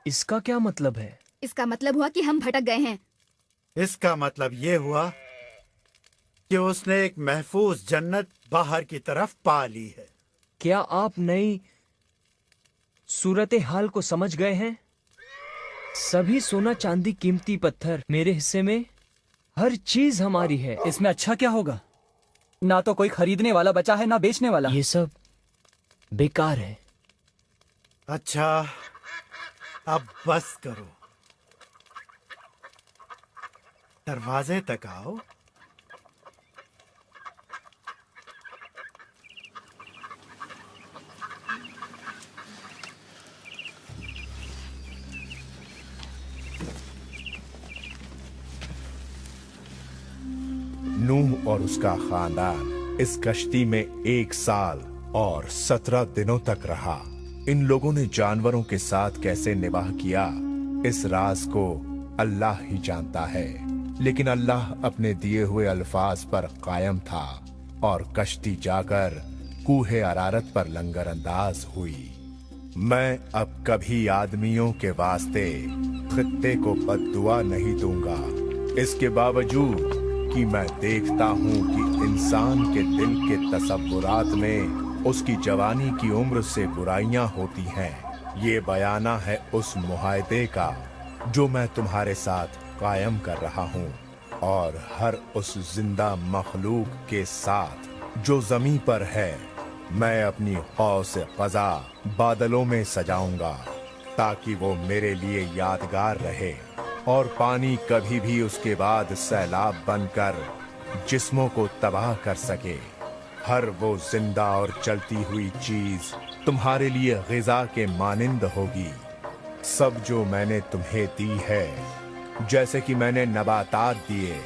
S3: इसका क्या मतलब है?
S8: इसका मतलब हुआ कि हम भटक गए हैं।
S1: इसका मतलब ये हुआ कि उसने एक महफूज जन्नत बाहर की तरफ पा ली है।
S3: क्या आप नई सूरत हाल को समझ गए हैं? सभी सोना चांदी कीमती पत्थर मेरे हिस्से में, हर चीज हमारी है।
S2: इसमें अच्छा क्या होगा? ना तो कोई खरीदने वाला बचा है, ना बेचने वाला।
S3: ये सब बेकार है।
S1: अच्छा, अब बस करो। दरवाजे तक आओ।
S5: नूह और उसका खानदान इस कश्ती में 1 साल और 17 दिनों तक रहा। इन लोगों ने जानवरों के साथ कैसे निवाह किया, इस राज को अल्लाह ही जानता है। लेकिन अल्लाह अपने दिए हुए अल्फाज पर कायम था और कश्ती जाकर कूहे अरारत पर लंगर अंदाज हुई। मैं अब कभी आदमियों के वास्ते खित्ते को बद्दुआ नहीं दूंगा, इसके बावजूद कि मैं देखता हूँ कि इंसान के दिल के तसव्वुरात में उसकी जवानी की उम्र से बुराइयां होती हैं। ये बयाना है उस मुआहदे का जो मैं तुम्हारे साथ कायम कर रहा हूँ, और हर उस जिंदा मखलूक के साथ जो जमीन पर है। मैं अपनी कौस क़ज़ा बादलों में सजाऊंगा ताकि वो मेरे लिए यादगार रहे, और पानी कभी भी उसके बाद सैलाब बनकर जिस्मों को तबाह कर सके। हर वो जिंदा और चलती हुई चीज तुम्हारे लिए ग़िज़ा के मानिंद होगी। सब जो मैंने तुम्हें दी है, जैसे कि मैंने नबातात दिए,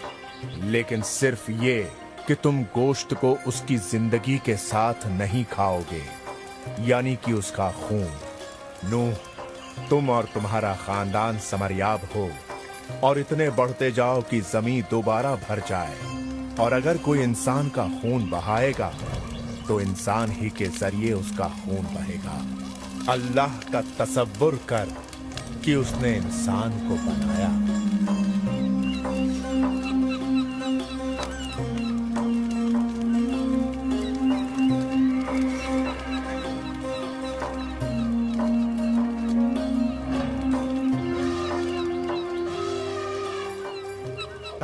S5: लेकिन सिर्फ ये कि तुम गोश्त को उसकी जिंदगी के साथ नहीं खाओगे, यानी कि उसका खून। नूह, तुम और तुम्हारा खानदान समरयाब हो और इतने बढ़ते जाओ कि जमीन दोबारा भर जाए। और अगर कोई इंसान का खून बहाएगा तो इंसान ही के जरिए उसका खून बहेगा। अल्लाह का तसव्वुर कर कि उसने इंसान को बनाया।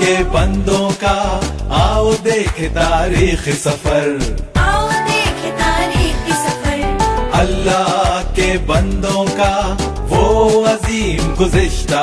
S10: के बंदों का आओ देखे तारीख सफर,
S11: आओ देखे तारीख सफर।
S10: अल्लाह के बंदों का वो अजीम गुज़िश्ता